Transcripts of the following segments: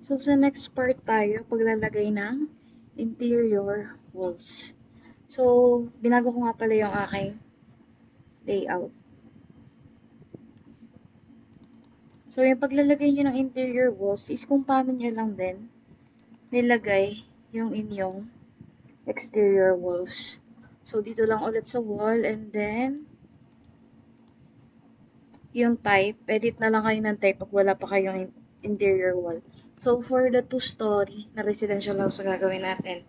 So, sa next part tayo, paglalagay ng interior walls. So, binago ko nga pala yung aking layout. So, yung paglalagay nyo ng interior walls is kung paano nyo lang din nilagay yung inyong exterior walls. So, dito lang ulit sa wall and then yung type, edit na lang kayo ng type pag wala pa kayong interior wall. So, for the 2-story na residential house na gagawin natin,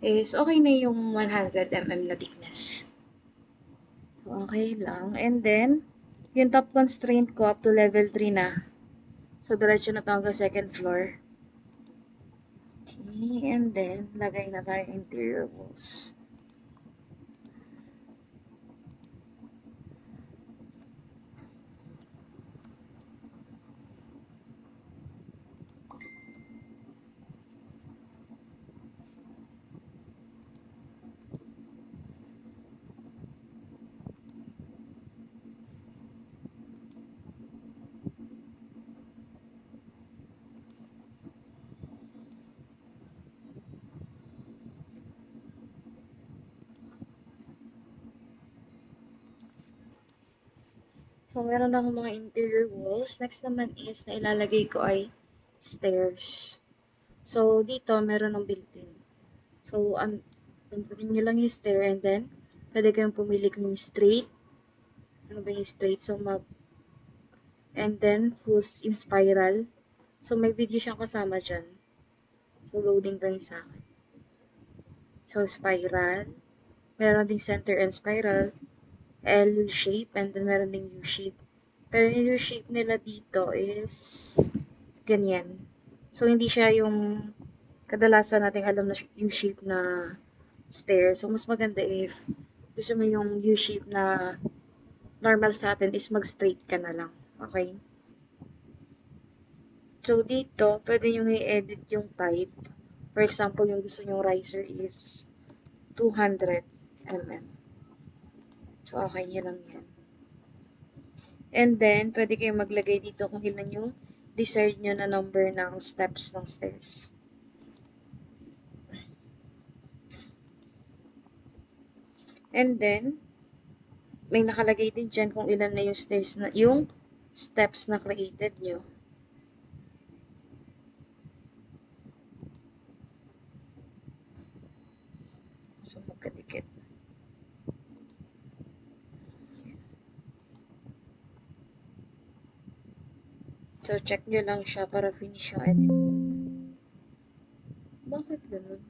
is okay na yung 100 mm na thickness. So, okay lang. And then, yung top constraint ko up to level 3 na. So, diretso na to hanggang second floor. Okay, and then, lagay na tayo interior walls. So, meron akong mga interior walls. Next naman is, na ilalagay ko ay stairs. So, dito, meron ng built-in. So, pindutin nyo lang yung stair and then, pwede kayong pumili kung yung straight. Ano ba yung straight? So, and then, full yung spiral. So, may video siyang kasama dyan. So, loading pa yung sa akin. So, spiral. Meron ding center and spiral. L shape and then meron ding U shape. Pero yung U shape nila dito is ganyan. So, hindi siya yung kadalasan nating alam na U shape na stair. So, mas maganda if gusto mo yung U shape na normal sa atin is mag-straight ka na lang. Okay? So, dito, pwede nyo i-edit yung type. For example, yung gusto nyong riser is 200 mm. So, okay nyo lang yan. And then, pwede kayong maglagay dito kung ilan yung desired nyo na number ng steps ng stairs. And then, may nakalagay din dyan kung ilan na yung stairs na, yung steps na created nyo. So, magkadikit. So, check nyo lang siya para finish yung edit. Bakit ganun?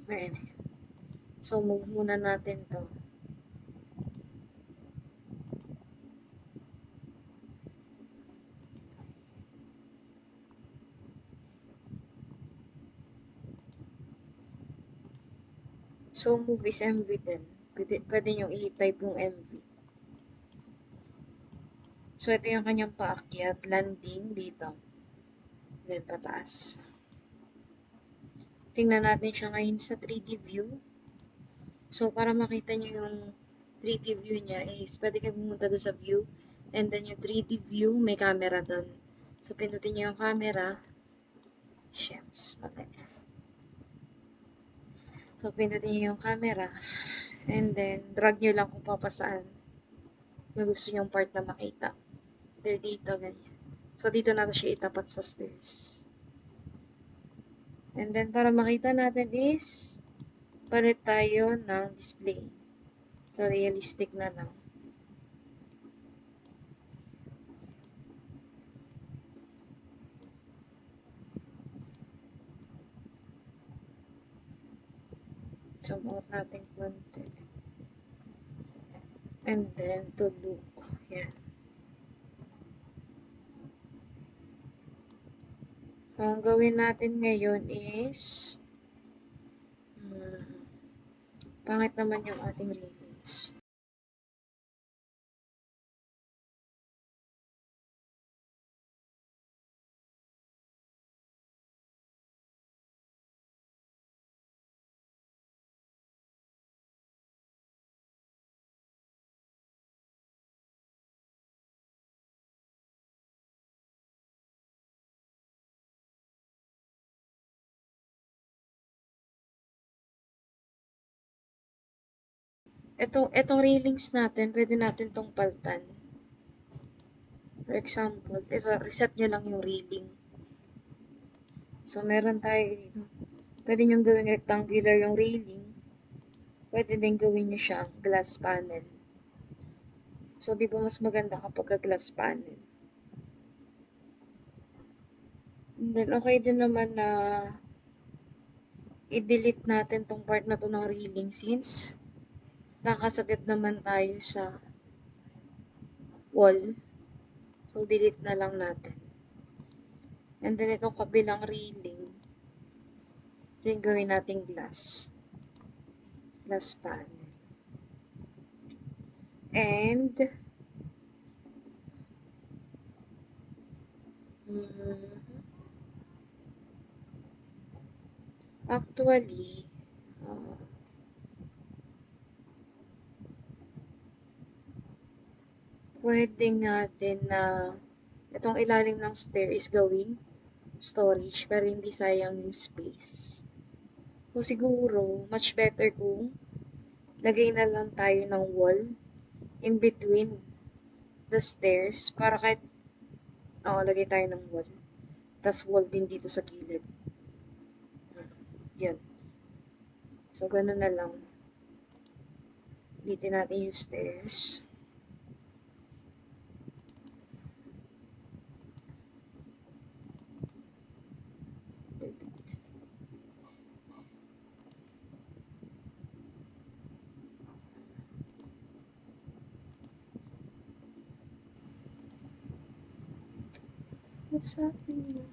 Ayan. So, move muna natin to. So, move is MV din. Pwede nyo i-type yung MV. So, ito yung kanyang paakyat, landing dito. Then, pataas. Tingnan natin siya ngayon sa 3D view. So, para makita nyo yung 3D view niya is, pwede kayo pumunta doon sa view. And then, yung 3D view, may camera doon. So, pindutin nyo yung camera. Shems, patay. So, pindutin nyo yung camera. And then, drag nyo lang kung papasaan yung gusto nyong part na makita. Either dito, ganyan. So, dito na siya itapat sa stairs. And then, para makita natin is, palit tayo ng display. So, realistic na lang. Zoom out natin konti. And then, to look. Yan. So, ang gawin natin ngayon is, pangit naman yung ating railings. Etong railings natin, pwede natin tong paltan. For example, ito, reset nyo lang yung railing. So, meron tayo dito. Pwede nyo gawing rectangular yung railing. Pwede din gawin nyo siya glass panel. So, di ba mas maganda kapag glass panel? And then, okay din naman na i-delete natin tong part na to ng railing since nakasagad naman tayo sa wall. So, delete na lang natin. And then, itong kabilang railing, ito yung gawin nating glass. Glass panel. And, actually, pwede nga din na itong ilalim ng stair is gawing storage pero hindi sayang yung space. So, siguro, much better kung lagay na lang tayo ng wall in between the stairs para kahit lagay tayo ng wall. Tas wall din dito sa gilid. Yan. So, ganun na lang. Bitin natin yung stairs. Delete. What's happening?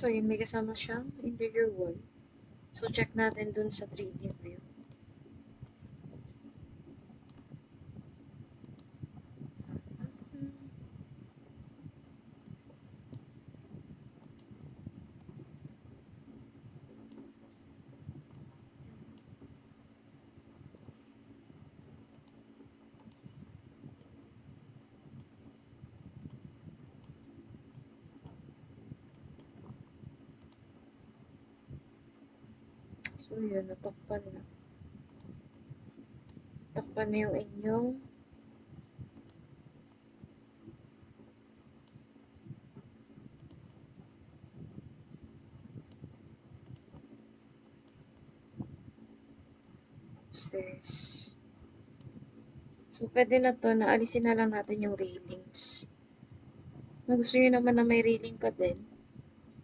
So, yun, may kasama siyang interior wall. So, check natin dun sa 3D view. So, yun, natakpan na. Takpan na yung inyong stairs. So, pwede na to, naalisin na lang natin yung railings. Kung gusto nyo naman na may railing pa din,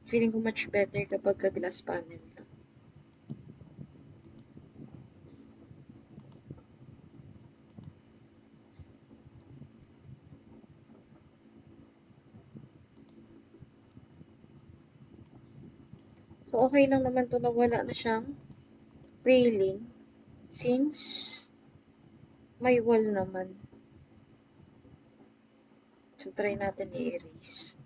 feeling ko much better kapag ka-glass panel to. So, okay lang naman to na wala na siyang railing since may wall naman. So, try natin i-erase.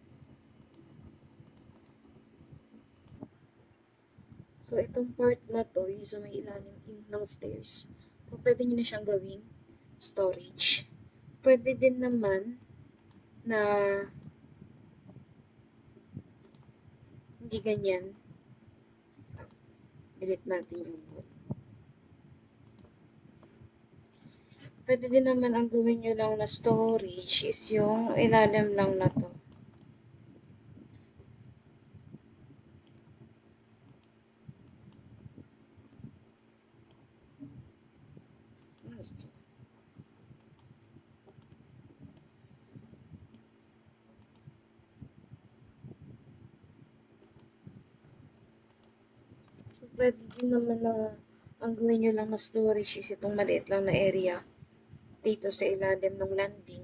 So, itong part na to, yung sa may ilalim ng stairs, so, pwede nyo na siyang gawing storage. pwede din naman na hindi ganyan. Delete natin yung wood. Pwede din naman ang gawin nyo lang na storage is yung ilalim lang na to. So, pwede din naman na ang gawin nyo lang na storage is itong maliit lang na area dito sa ilalim ng landing.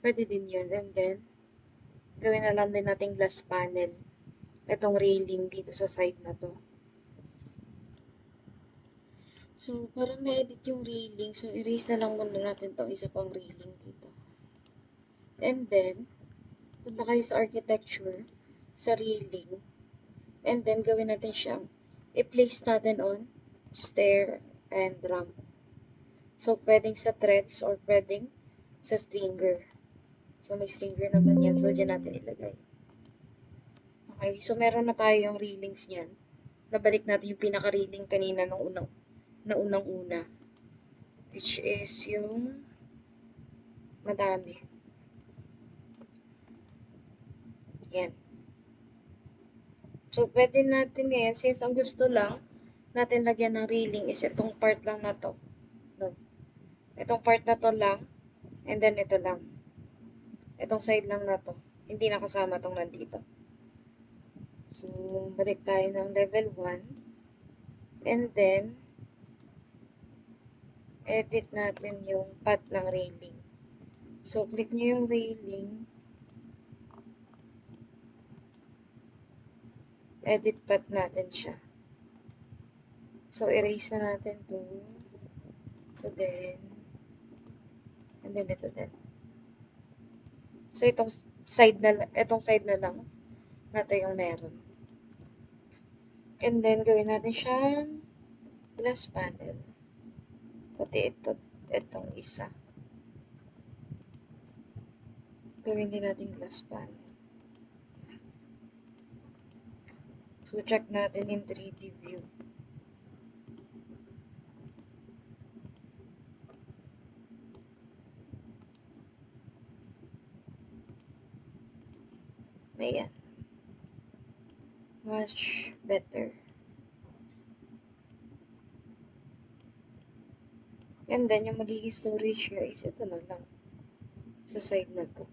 Pwede din yun. And then, gawin na lang din natin glass panel. Itong railing dito sa side na to. So, para ma-edit yung railing, so erase na lang muna natin itong isa pang railing dito. And then, punta kayo sa architecture, sa railing, and then gawin natin siyang i-place natin on stair and ramp. So, pwedeng sa threads or pwedeng sa stringer. So, may stringer naman yan. So, dyan natin ilagay. Okay. So, meron na tayo yung railings niyan. Nabalik natin yung pinaka-railing kanina nung unang-una. Which is yung madami. Yan. So, pwede natin ngayon, since ang gusto lang natin lagyan ng railing is itong part lang na to. No? Itong part na to lang, and then ito lang. Itong side lang na to. Hindi nakasama itong nandito. So, balik tayo ng level 1. And then, edit natin yung path ng railing. So, click nyo yung railing. Edit path natin siya. So, erase na natin to. Ito din. And then, ito din. So, itong side na lang na to yung meron. And then, gawin natin siyang glass panel. Pati itong isa. Gawin din natin glass panel. So, check natin in 3D view. Ayan. Much better. And then, yung magiging storage nyo is ito na lang. Sa side na to.